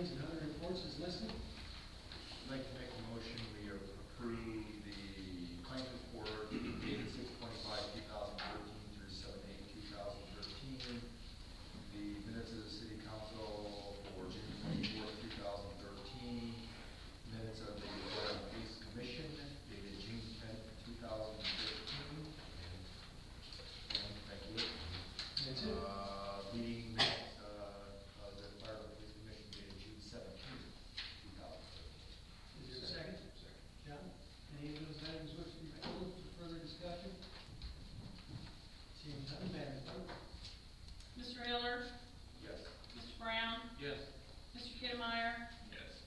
claims and other reports is listed. I'd like to make a motion we approve the claims report dated 6/25/2013 through 7/8/2013. The minutes of the City Council for June 24th, 2013. Minutes of the Board of Police Commission dated June 10th, 2013. And thank you. That's it. Meeting minutes of the Fire and Police Commission dated June 17th, 2013. Is there a second? Second. John, any of those items wish to be pulled for further discussion? Seeing none, Madam Clerk. Mr. Miller? Yes. Mr. Brown? Yes. Mr. Kittemeyer? Yes.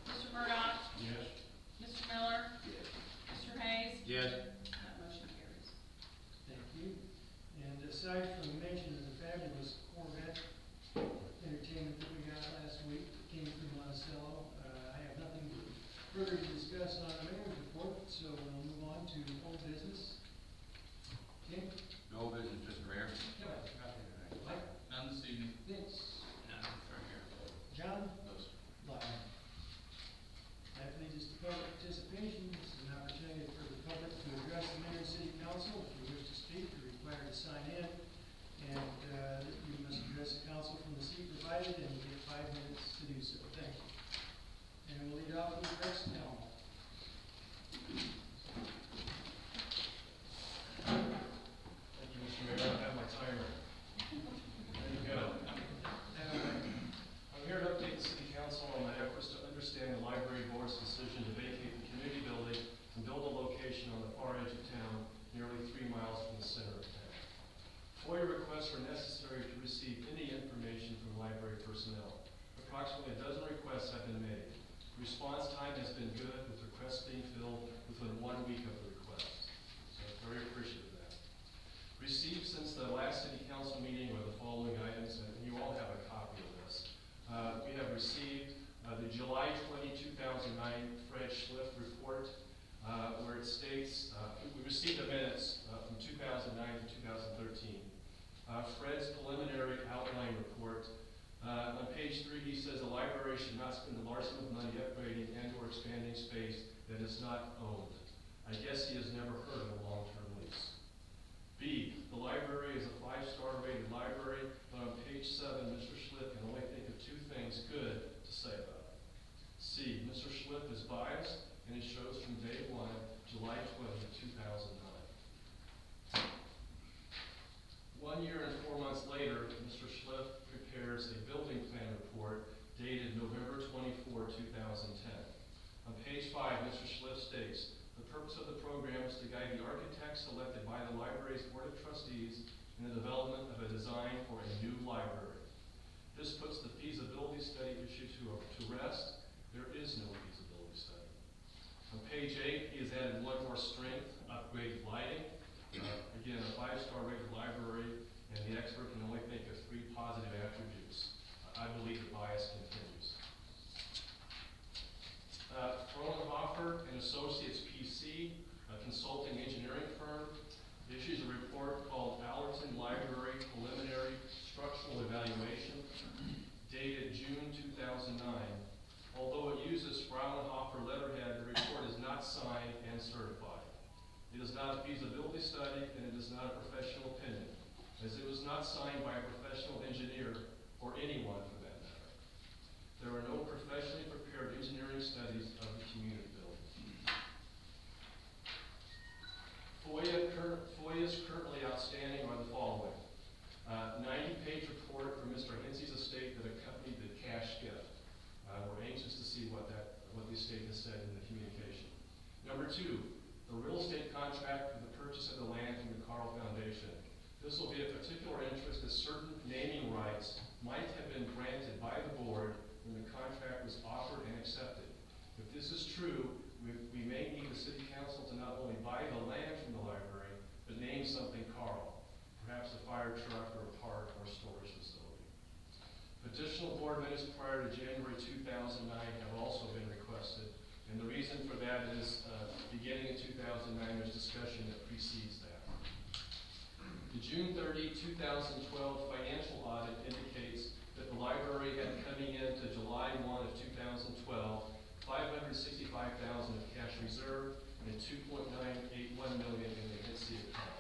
Mr. Murdock? Yes. Mr. Miller? Yes. Mr. Hayes? Yes. That motion carries. Thank you. And aside from the mention of the fabulous Corvette entertainment that we got last week that came through Monticello, I have nothing further to discuss on the mayor's report, so we'll move on to old business. Tim? No business, Mr. Mayor. Kevin? Nothing tonight. Mike? None this evening. Vince? None from here. John? No, sir. Lyle? That leads us to public participation. This is an opportunity for the public to address the mayor and city council. If you wish to speak, you're required to sign in. And you must address the council from the seat provided, and you get 5 minutes to do so. Thank you. And we'll lead off with Rex Snell. Thank you, Mr. Mayor. I have my timer. There you go. I'm here to update the City Council on my efforts to understand the Library Board's decision to vacate the community building and build a location on the far edge of town, nearly 3 miles from the center of town. FOIA requests were necessary to receive any information from library personnel. Approximately a dozen requests have been made. Response time has been good, with requests being filled within 1 week of the request. So I'm very appreciative of that. Received since the last City Council meeting are the following items, and you all have a copy of this. We have received the July 20, 2009 Fred Schliff report, where it states, we received the minutes from 2009 to 2013. Fred's preliminary outline report. On page 3, he says the library should not spend a large sum of money upgrading and or expanding space that is not owned. I guess he has never heard of a long-term lease. B, the library is a 5-star rated library, but on page 7, Mr. Schliff can only think of 2 things good to say about it. C, Mr. Schliff is biased, and it shows from day 1, July 20, 2009. 1 year and 4 months later, Mr. Schliff prepares a building plan report dated November 24, 2010. On page 5, Mr. Schliff states, the purpose of the program is to guide the architect selected by the library's Board of Trustees in the development of a design for a new library. This puts the feasibility study issue to rest. There is no feasibility study. On page 8, he has added 1 more strength, upgraded lighting. Again, a 5-star rated library, and the expert can only think of 3 positive attributes. I believe the bias continues. Fraunhofer and Associates PC, a consulting engineering firm, issues a report called Allerton Library Preliminary Structural Evaluation, dated June 2009. Although it uses Fraunhofer letterhead, the report is not signed and certified. It is not a feasibility study, and it is not a professional opinion, as it was not signed by a professional engineer or anyone for that matter. There are no professionally prepared engineering studies of the community building. FOIAs currently outstanding are the following. 90-page report from Mr. Hinsey's estate that accompanied the cash gift. We're anxious to see what the estate has said in the communication. Number 2, the real estate contract for the purchase of the land from the Carl Foundation. This will be of particular interest as certain naming rights might have been granted by the board when the contract was offered and accepted. If this is true, we may need the City Council to not only buy the land from the library, but name something Carl, perhaps a fire truck or a park or storage facility. Additional board minutes prior to January 2009 have also been requested, and the reason for that is beginning in 2009 there's discussion that precedes that. The June 30, 2012 financial audit indicates that the library had coming into July 1 of 2012, $565,000 of cash reserve and $2.981 million in the NC account.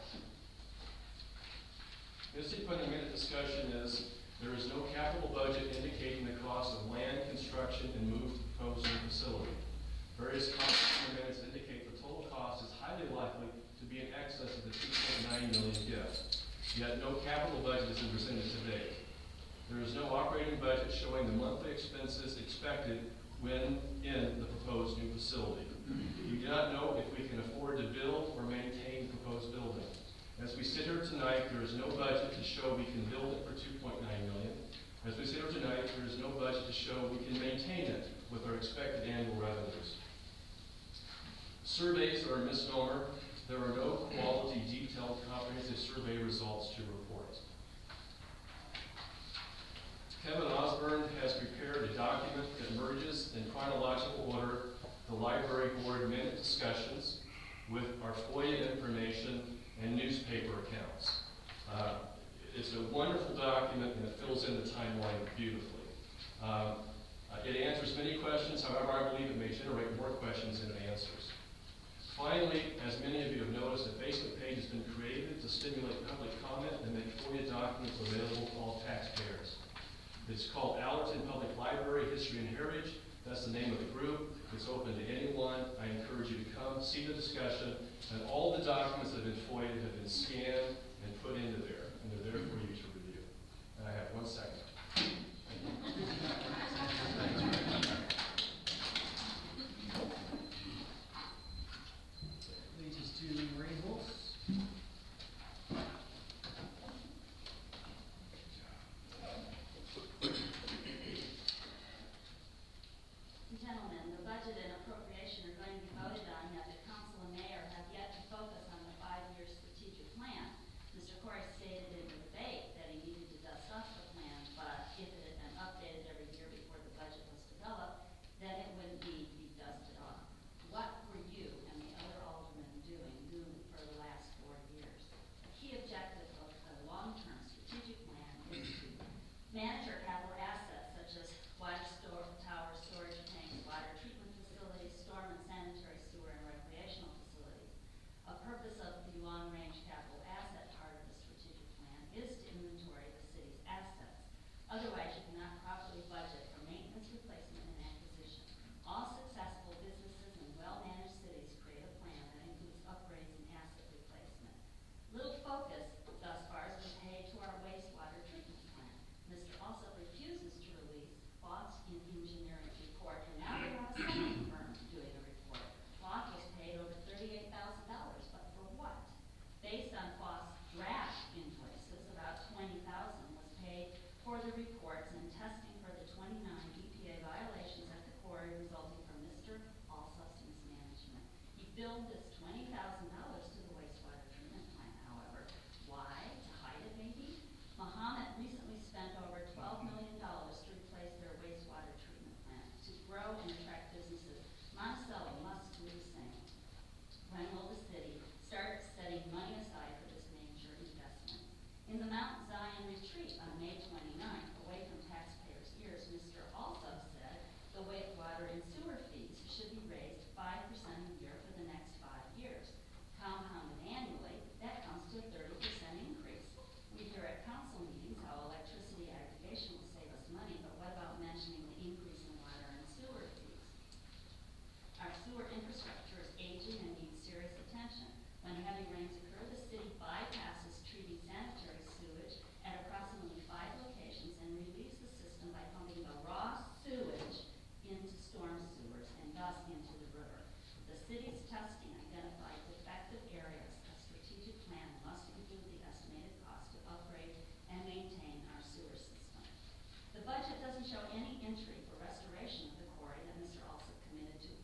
The subsequent minute discussion is there is no capital budget indicating the cost of land, construction, and move to the proposed new facility. Various comments in the minutes indicate the total cost is highly likely to be in excess of the $2.9 million gift. Yet no capital budget has been presented to date. There is no operating budget showing the monthly expenses expected when in the proposed new facility. We do not know if we can afford to build or maintain the proposed building. As we sit here tonight, there is no budget to show we can build it for $2.9 million. As we sit here tonight, there is no budget to show we can maintain it with our expected annual revenues. Surveys are a misnomer. There are no quality, detailed, comprehensive survey results to report. Kevin Osborne has prepared a document that merges in chronological order the library board minute discussions with our FOIA information and newspaper accounts. It's a wonderful document and it fills in the timeline beautifully. It answers many questions, however I believe it may generate more questions than it answers. Finally, as many of you have noticed, a Facebook page has been created to stimulate public comment and make FOIA documents available to all taxpayers. It's called Allerton Public Library History and Heritage. That's the name of the group. It's open to anyone. I encourage you to come, see the discussion, and all the documents that have been FOIA'd have been scanned and put into there, and they're there for you to review. And I have 1 second. Leads us to Maureen Holtz. Gentlemen, the budget and appropriation are going to be voted on, yet the council and mayor have yet to focus on the 5-year strategic plan. Mr. Corey stated in the debate that he needed to dust off the plan, but if it had been updated every year before the budget was developed, then it wouldn't need to be dusted off. What were you and the other aldermen doing for the last 4 years? A key objective of the long-term strategic plan is to manage our capital assets such as water tower storage tanks, water treatment facilities, storm and sanitary sewer and recreational facilities. A purpose of the long-range capital asset part of the strategic plan is to inventory the city's assets. Otherwise, you cannot properly budget for maintenance, replacement, and acquisition. All successful businesses and well-managed cities create a plan that includes upgrades and asset replacement. Little focus thus far has been paid to our wastewater treatment plant. Mr. Alsop refuses to release Fox engineering report, and now they have a second firm doing a report. Fox was paid over $38,000, but for what? Based on Fox draft invoices, about $20,000 was paid for the reports and testing for the 29 EPA violations at the quarry resulting from Mr. Alsop's mismanagement. He billed this $20,000 to the wastewater treatment plant, however. Why? To hide it, maybe? Muhammad recently spent over $12 million to replace their wastewater treatment plant. To grow and attract businesses, Monticello must do the same. When will the city start setting money aside for this major investment? In the Mount Zion retreat on May 29th, away from taxpayers' ears, Mr. Alsop said the wastewater and sewer fees should be raised 5% a year for the next 5 years. Compounded annually, that comes to a 30% increase. We hear at council meetings how electricity aggregation will save us money, but what about mentioning the increase in water and sewer fees? Our sewer infrastructure is aging and needs serious attention. When heavy rains occur, the city bypasses treating sanitary sewage at approximately 5 locations and relieves the system by pumping the raw sewage into storm sewers and thus into the river. The city's testing identified defective areas. A strategic plan must include the estimated cost to upgrade and maintain our sewer system. The budget doesn't show any entry for restoration of the quarry that Mr. Alsop committed to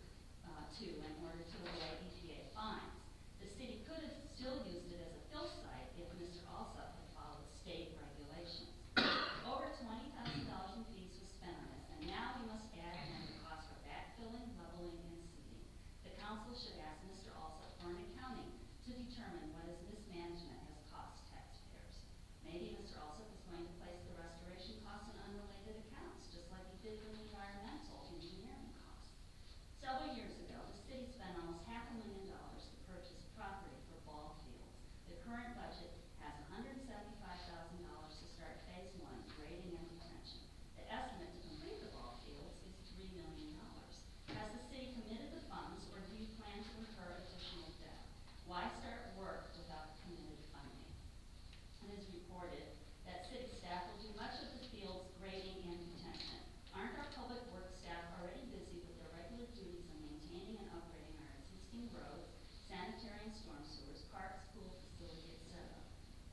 in order to avoid EPA fines. The city could have still used it as a fill site if Mr. Alsop had followed state regulations. Over $20,000 in fees was spent on this, and now we must add in the cost for backfilling, leveling, and seeding. The council should ask Mr. Alsop for an accounting to determine what his mismanagement has cost taxpayers. Maybe Mr. Alsop is going to place the restoration costs in unrelated Several years ago, the city spent almost $500,000 to purchase property for ball fields. The current budget has $175,000 to start phase 1, grading and detention. The estimate to complete the ball fields is $3 million. Has the city committed the funds, or do you plan to incur additional debt? Why start work without committed funding? It is reported that city staff will do much of the field's grading and detention. Aren't our public works staff already busy with their regular duties of maintaining and upgrading our existing roads, sanitary and storm sewers, parks, pool facility, etc.?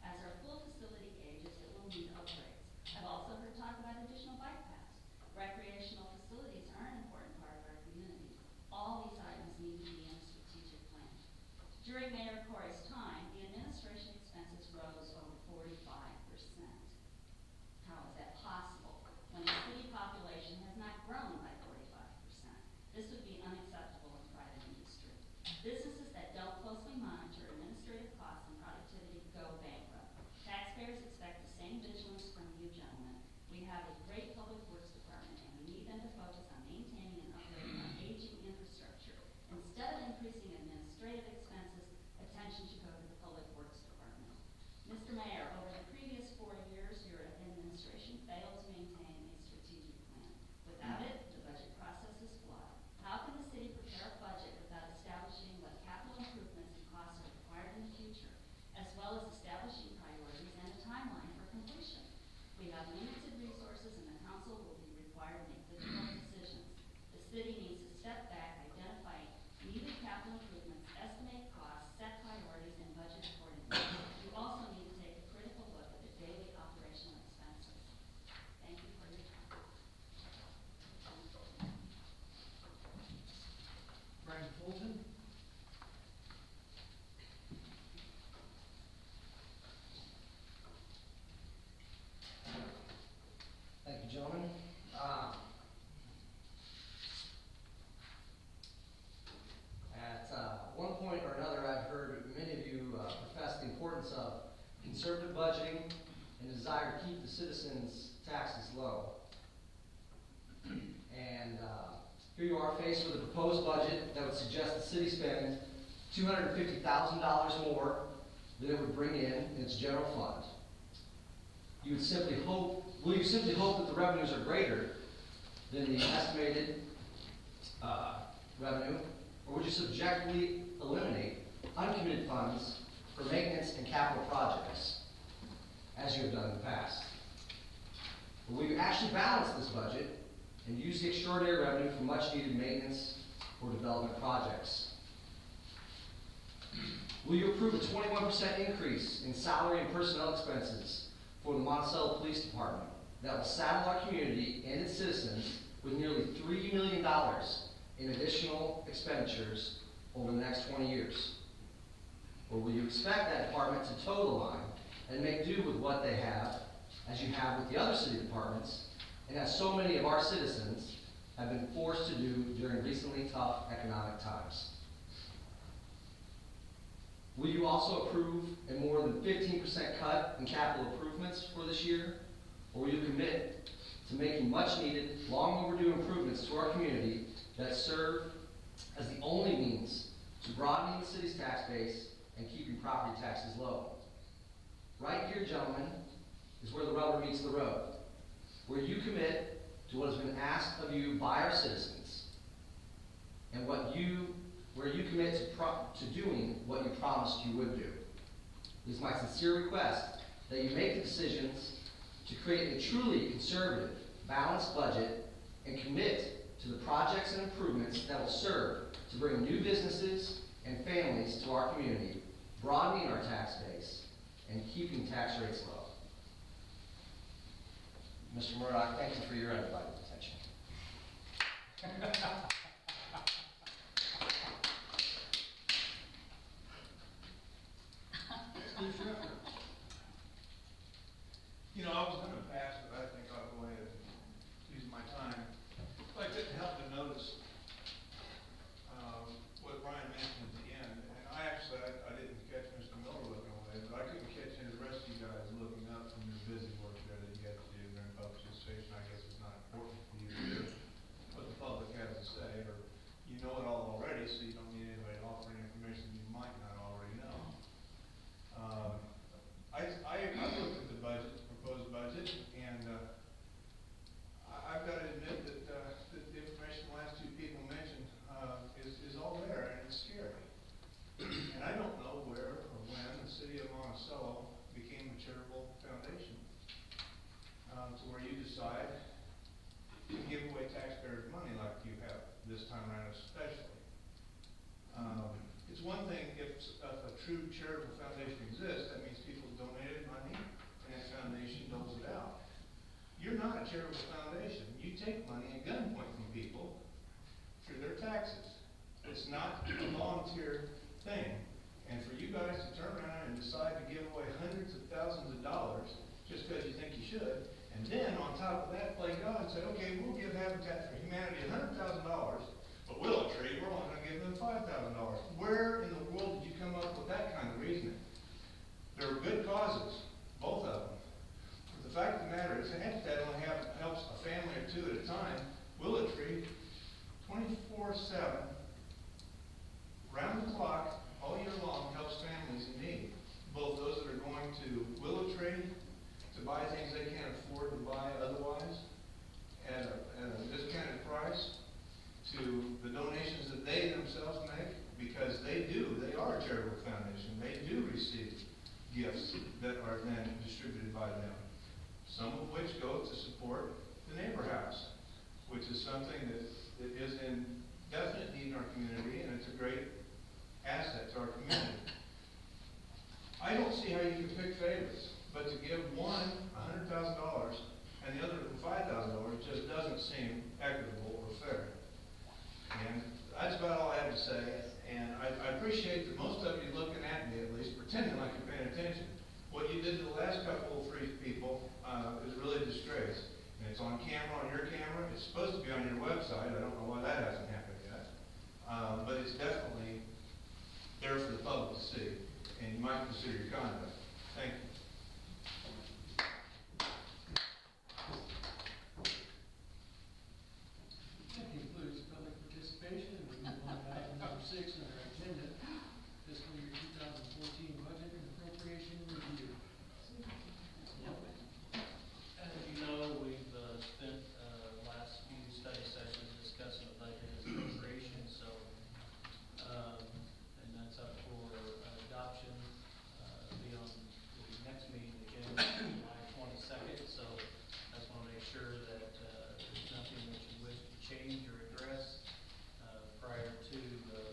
As our pool facility ages, it will need upgrades. I've also heard talk about additional bike paths. Recreational facilities are an important part of our community. All these items need to be in a strategic plan. During Mayor Corey's time, the administration expenses rose over 45%. How is that possible when the city population has not grown by 45%? This would be unacceptable in private industry. Businesses that don't closely monitor administrative costs and productivity go bankrupt. Taxpayers expect the same vigilance from you gentlemen. We have a great public works department, and we need them to focus on maintaining and upgrading our aging infrastructure. Instead of increasing administrative expenses, attention should go to the public works department. Mr. Mayor, over the previous 4 years, your administration failed to maintain a strategic plan. Without it, the budget process is flawed. How can the city prepare a budget without establishing what capital improvements and costs are required in the future, as well as establishing priorities and a timeline for completion? We have limited resources, and the council will be required to make difficult decisions. The city needs to step back, identify needed capital improvements, estimate costs, set priorities, and budget accordingly. You also need to take a critical look at the daily operational expenses. Thank you for your time. Brian Fulton. Thank you, gentlemen. At one point or another, I've heard many of you profess the importance of conservative budgeting and the desire to keep the citizens' taxes low. And here you are faced with a proposed budget that would suggest the city spend $250,000 more than it would bring in its general fund. You would simply hope, will you simply hope that the revenues are greater than the estimated revenue, or would you subjectively eliminate uncommitted funds for maintenance and capital projects, as you have done in the past? Or will you actually balance this budget and use the extraordinary revenue for much-needed maintenance or development projects? Will you approve a 21% increase in salary and personnel expenses for the Monticello Police Department that will saddle our community and its citizens with nearly $3 million in additional expenditures over the next 20 years? Or will you expect that department to toe the line and make do with what they have, as you have with the other city departments, and as so many of our citizens have been forced to do during recently tough economic times? Will you also approve a more than 15% cut in capital improvements for this year? Or will you commit to making much needed, long overdue improvements to our community that serve as the only means to broadening the city's tax base and keeping property taxes low? Right here, gentlemen, is where the rubber meets the road, where you commit to what has been asked of you by our citizens, and where you commit to doing what you promised you would do. It is my sincere request that you make the decisions to create a truly conservative, balanced budget and commit to the projects and improvements that will serve to bring new businesses and families to our community, broadening our tax base and keeping tax rates low. Mr. Murdoch, thank you for your undivided attention. Steve Schiffer. You know, I was going to pass, but I think I'll go ahead and use my time. But I couldn't help but notice what Brian mentioned at the end. And I didn't catch Mr. Miller looking away, but I couldn't catch any of the rest of you guys looking up from your busy work there that you have to do during public participation. I guess it's not important decide to give away taxpayers' money like you have this time around especially. It's one thing if a true charitable foundation exists, that means people donated money and that foundation doles it out. You're not a charitable foundation. You take money at gunpoint from people through their taxes. It's not a volunteer thing. And for you guys to turn around and decide to give away hundreds of thousands of dollars just because you think you should, and then on top of that play God and say, okay, we'll give Habitat for Humanity $100,000, but Willow Tree, we're only going to give them $5,000. Where in the world did you come up with that kind of reasoning? There are good causes, both of them. But the fact of the matter is, Habitat only helps a family or two at a time. Willow Tree, 24/7, round the clock, all year long, helps families in need. Both those that are going to Willow Tree to buy things they can't afford to buy otherwise at a discounted price, to the donations that they themselves make, because they are a charitable foundation. They do receive gifts that are then distributed by them, some of which go to support the neighbor house, which is something that is in definite need in our community, and it's a great asset to our community. I don't see how you can pick favorites, but to give one $100,000 and the other $5,000 just doesn't seem equitable or fair. And that's about all I have to say. And I appreciate that most of you looking at me, at least, pretending like you're paying attention. What you did to the last couple of three people is really a disgrace. And it's on camera, on your camera. It's supposed to be on your website. I don't know why that hasn't happened yet. But it's definitely there for the public to see. And you might consider your conduct. Thank you. That concludes public participation, and we move on to item number 6 on our agenda, fiscal year 2014 budget and appropriation review. As you know, we've spent the last few study sessions discussing the budget and appropriation, so, and that's up for adoption, be on the next meeting again, July 22nd, so I just want to make sure that there's nothing that you wish to change or address prior to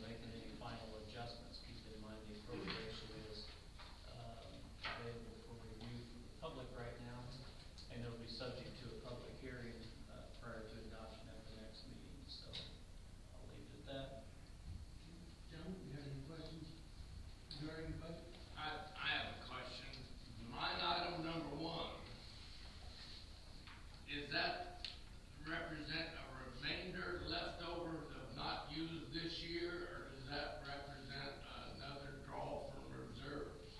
making any final adjustments. Keep in mind the appropriation is available for review from the public right now, and it'll be subject to a public hearing prior to adoption at the next meeting. So I'll leave it at that. John, do you have any questions regarding the budget? I have a question. Line item number 1, is that represent a remainder leftover of not used this year, or does that represent another draw from reserves?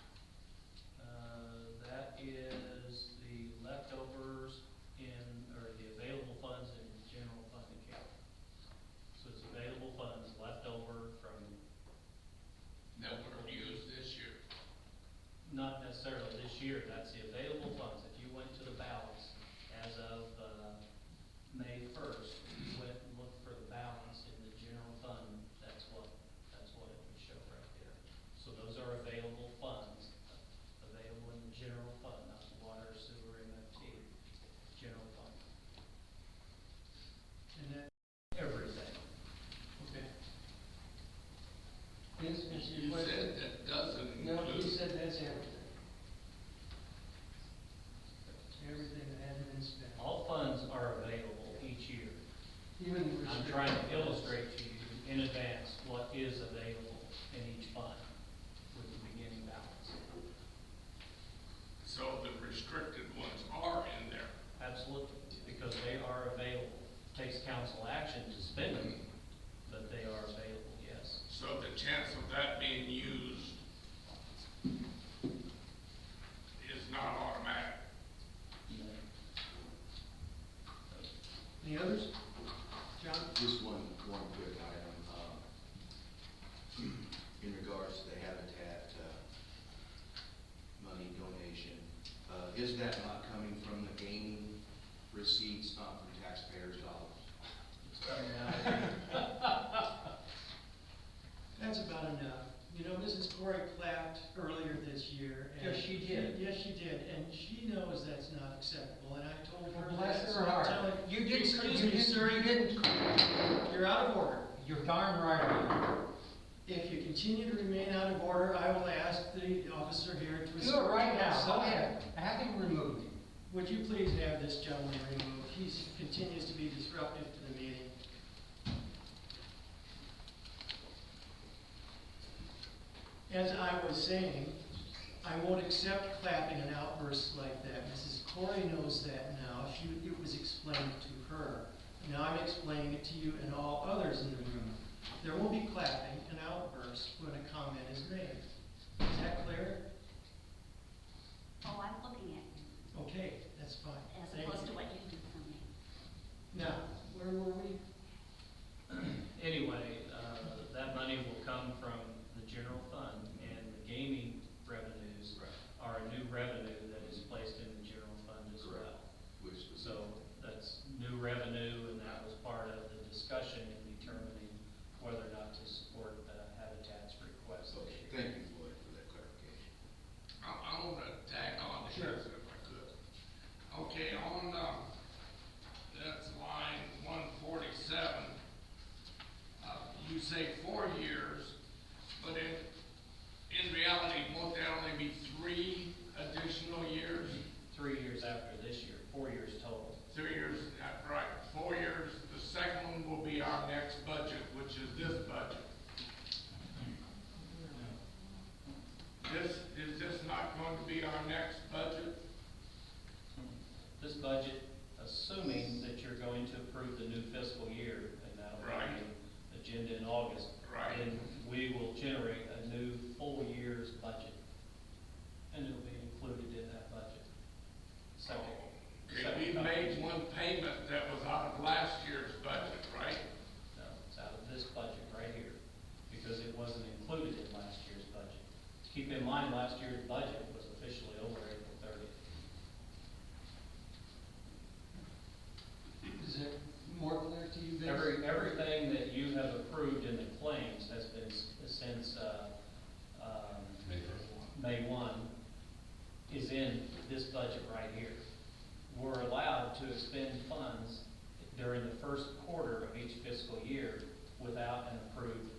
That is the leftovers or the available funds in the general fund account. So it's available funds left over from. That were used this year? Not necessarily this year, that's the available funds. If you went to the balance as of May 1st, you went and looked for the balance in the general fund, that's what it would show right there. So those are available funds, available in the general fund, not the water, sewer, MFT, general fund. And that, Everything. okay. Yes, answer You your said question? that doesn't No, he include. said that's everything. Everything that hasn't been spent. All funds are available each year. Even the I'm restricted trying to funds. illustrate to you in advance what is available in each fund with the beginning balance. So the restricted ones are in there. Absolutely, because they are available. Takes council action to spend them, but they are available, yes. So the chance of that being used is not automatic. Any others? John? Just one quick item, in regards to the Habitat, money donation. Is that not coming from the gaming receipts, not from taxpayers' dollars? It's coming out. That's about enough. You know, Mrs. Corey clapped earlier this year. And Yes, she did. Yes, she did, and she knows that's not acceptable, and I told her. Well, bless that her out of order. You're darn right I am. If you continue to remain out of order, I will ask the officer here to Do escort it you right now, go outside. ahead, have him remove me. Would you please have this gentleman removed? He continues to be disruptive to the meeting. As I was saying, I won't accept clapping and outbursts like that. Mrs. Corey knows that now. It was explained to her. Now I'm explaining it to you and all others in the room. There will be clapping and outbursts when a comment is made. Is that clear? Oh, I'm looking at you, Okay, that's fine. as Thank opposed you. to what you do for me. Now, where were we? Anyway, that money will come from the general fund, and the gaming revenues are a new revenue that is placed in the general fund as well. So that's new revenue, and that was part of the discussion in determining whether or not to support the Habitat's request this year. Thank you, Floyd, for that clarification. I wanna tag on to Sure. this if I could. Okay, on, that's line 147, you say 4 years, but in reality, won't there only be 3 additional years? 3 years after this year, 4 years total. 3 years, right, 4 years, the second one will be our next budget, which is this budget. Is this not going to be our next budget? This budget, assuming that you're going to approve the new fiscal year, and that'll be Right. on the agenda in August. Right. Then we will generate a new full year's budget, and it'll be included in that budget. Okay, we made one payment that was out of last year's budget, right? No, it's out of this budget right here, because it wasn't included in last year's budget. Keep in mind, last year's budget was officially over April 30th. Is it more clear to you, Vince? Everything that you have approved in the claims has been since, May 1, is in this budget right here. We're allowed to expend funds during the first quarter of each fiscal year without an approved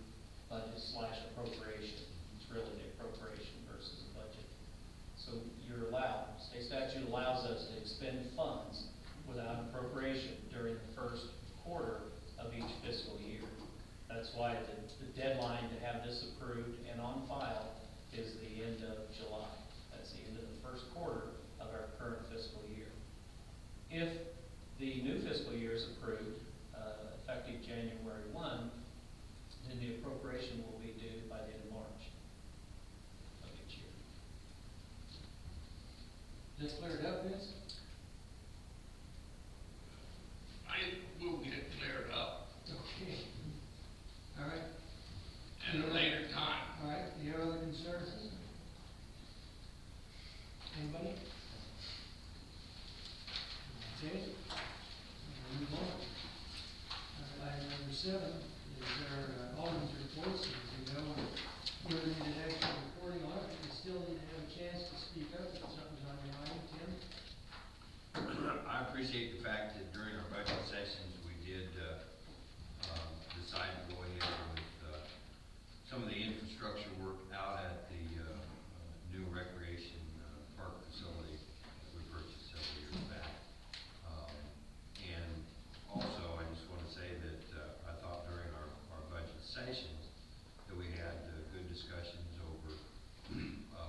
budget / appropriation. It's really the appropriation versus the budget. So you're allowed, state statute allows us to expend funds without appropriation during the first quarter of each fiscal year. That's why the deadline to have this approved and on file is the end of July. That's the end of the first quarter of our current fiscal year. If the new fiscal year is approved, effective January 1, then the appropriation will be due by the end of March of each year. This cleared up, Vince? I will get cleared up Okay. All right. at a later time. All right, do you have other concerns? Anybody? Okay. We'll move on. Item number 7 is our Alderman's reports. As you know, we're limited action reporting on it. You still need to have a chance to speak up if something's on your mind. Tim? I appreciate the fact that during our budget sessions, we did decide to go ahead with some of the infrastructure work out at the new recreation park facility that we purchased several years back. And also, I just want to say that I thought during our budget sessions that we had good discussions over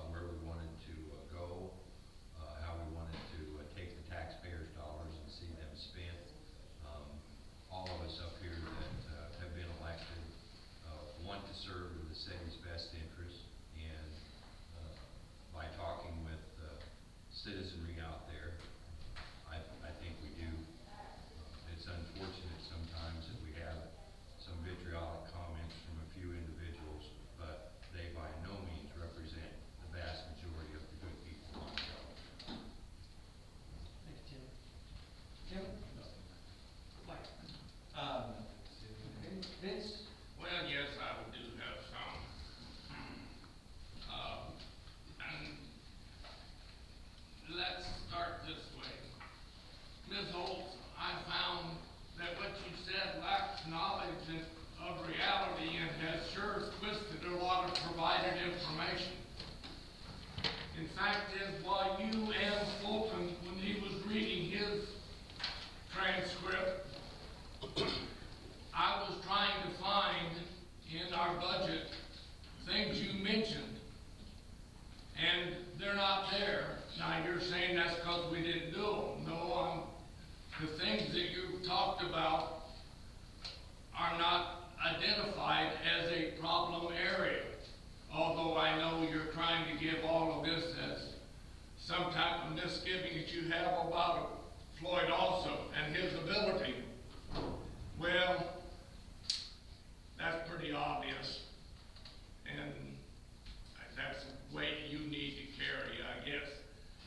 where we wanted to go, how we wanted to take the taxpayers' dollars and see them spent. All of us budget, things you mentioned, and they're not there. Now, you're saying that's because we didn't do them. No, the things that you've talked about are not identified as a problem area. Although I know you're trying to give all of this as some type of misgiving that you have about Floyd also and his ability. Well, that's pretty obvious, and that's the weight you need to carry, I guess.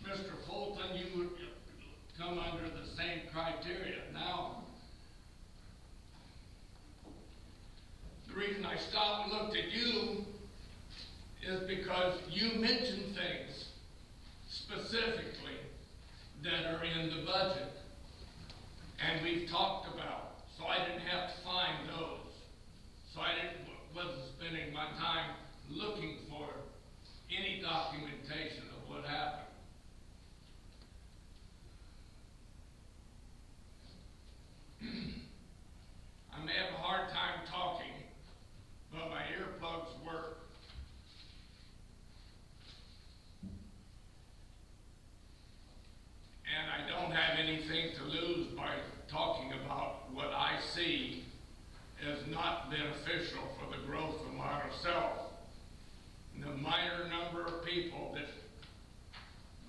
Mr. Fulton, you would come under the same criteria. Now, the reason I stopped and looked at you is because you mentioned things specifically that are in the budget and we've talked about, so I didn't have to find those. So I wasn't spending my time looking for any documentation of what happened. I may have a hard time talking, but my earplugs work. And I don't have anything to lose by talking about what I see as not beneficial for the growth of Monticello. The minor number of people that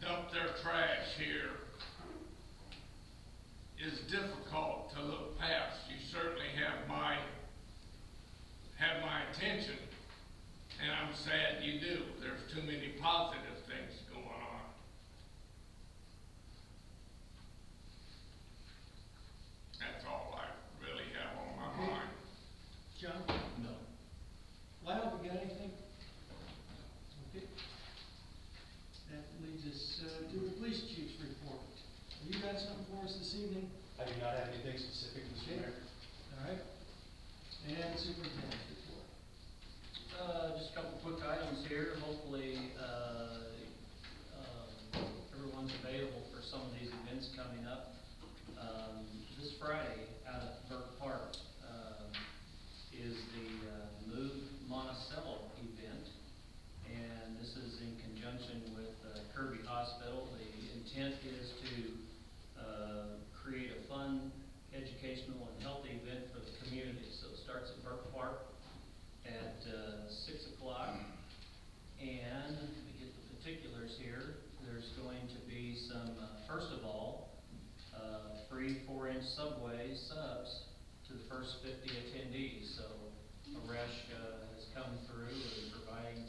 dump their trash here is difficult to look past. You certainly have my attention, and I'm sad you do. There's too many positive things going on. That's all I really have on my mind. John? No. Lyle, you got anything? Okay. That leads us to the police chief's report. Have you got something for us this evening? I do not have anything specific, Mr. Mayor. All right. And superintendent's report. Just a couple quick items here. Hopefully, everyone's available for some of these events coming up. This Friday out at Burke Park is the Move Monticello event, and this is in conjunction with Kirby Hospital. The intent is to create a fun, educational, and healthy event for the community. So it starts at Burke Park at 6 o'clock, and let me get the particulars here. There's going to be some, first of all, free 4-inch Subway subs to the first 50 attendees. So Aresh has come through and providing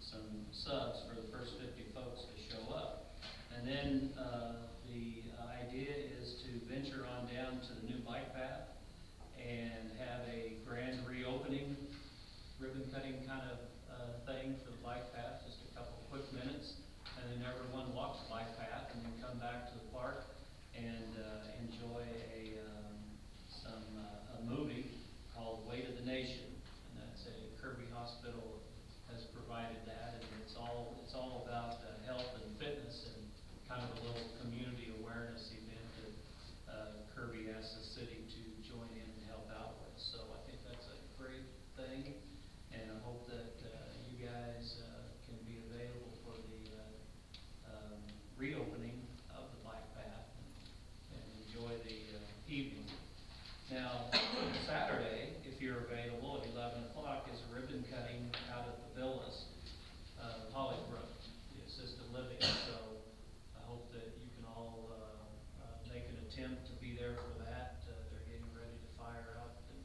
some subs for the first 50 folks to show up. And then the idea is to venture on down to the new bike path and have a grand reopening, ribbon cutting kind of thing for the bike path, just a couple quick minutes, and then everyone walks the bike path and then come back to the park and enjoy a movie called Weight of the Nation, and that's a Kirby Hospital has provided that, and it's all about health and fitness and kind of a little community awareness event that Kirby asked the city to join in and help out with. So I think that's a great thing, and I hope that you guys can be available for the reopening of the bike path and enjoy the evening. Now, Saturday, if you're available at 11 o'clock, is a ribbon cutting out at the Villas, Hollybrook, the assisted living. So I hope that you can all make an attempt to be there for that. They're getting ready to fire up, and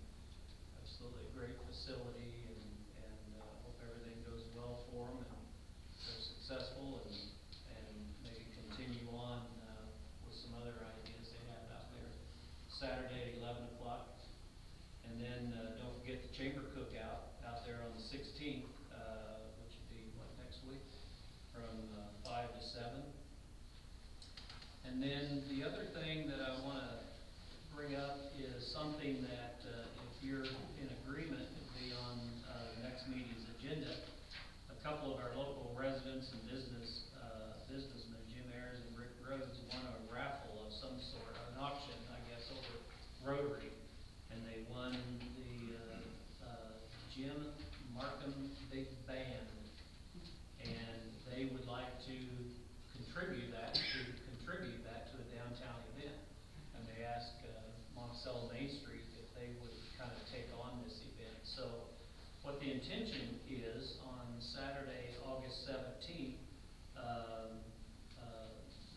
absolutely a great facility, and hope everything goes well for them and they're successful and maybe continue on with some other ideas they have out there. Saturday at 11 o'clock. And then don't forget the chamber cookout out there on the 16th, which would be, next week, from 5 to 7. And then the other thing that I want to bring up is something that, if you're in agreement, would be on the next meeting's agenda. A couple of our local residents and businessmen, Jim Ayers and Rick Rhodes, won a raffle of some sort, an auction, I guess, over Rotary, and they won the Jim the intention is on Saturday, August 17th, the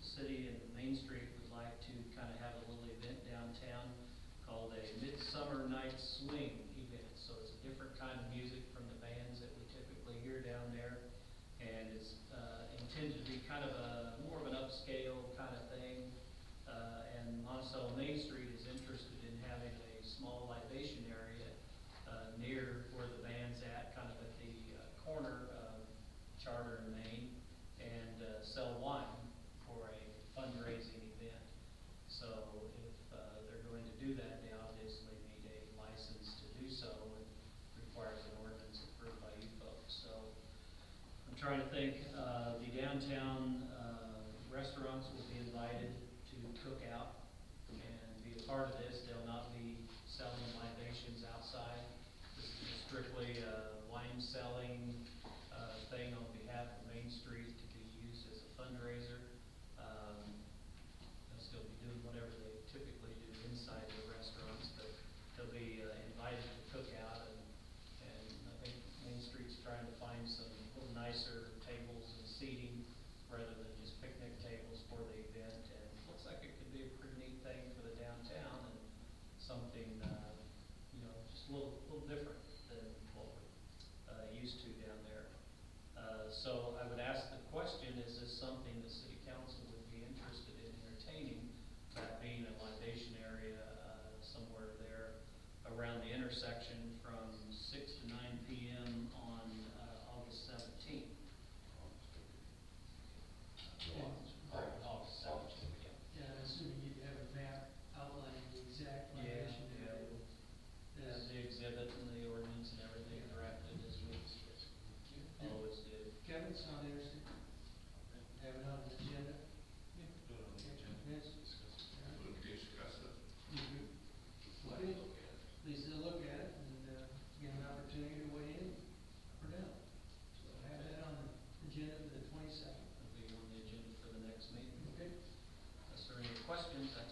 city and Main Street would like to kind of have a little event downtown called a Midsummer Night Swing event. So it's a different kind of music from the bands that we typically hear down there. And it's intended to be kind of more of an upscale kind of thing. And Monticello Main Street is interested in having a small libation area near where the band's at, kind of at the corner of Charter and Main, and sell wine for a fundraising event. So if they're going to do that, they obviously need a license to do so, and requires an ordinance approved by you folks. So I'm trying to think, the downtown restaurants will be invited to cook out and be a part of this. They'll not be selling libations outside. This is strictly a wine selling thing on behalf of Main Street to be used as a fundraiser. They'll still be doing whatever they typically do inside the restaurants, but they'll be invited to cook out, and I think Main Street's trying to find some little nicer tables and seating rather than just picnic tables for the event, and it looks like it could be a pretty neat thing for the downtown and something, just a little different than what we're used to down there. So I would ask the question, is this something the city council would be interested in entertaining, that being a libation area somewhere there around the intersection from 6 to 9 p.m. on August 17th? August 17th, yeah. Yeah, I'm assuming you'd have a map outlining the exact location. There's the exhibit and the ordinance and everything drafted as we always do. Kevin, sound interesting? Have it on the agenda? Do it on the agenda. Yes. Discuss it. All right. We'll discuss it. Okay. Please look at it and get an opportunity to weigh in or down. So have that on the agenda for the 22nd. It'll be on the agenda for the next meeting. Okay? Unless there are any questions, I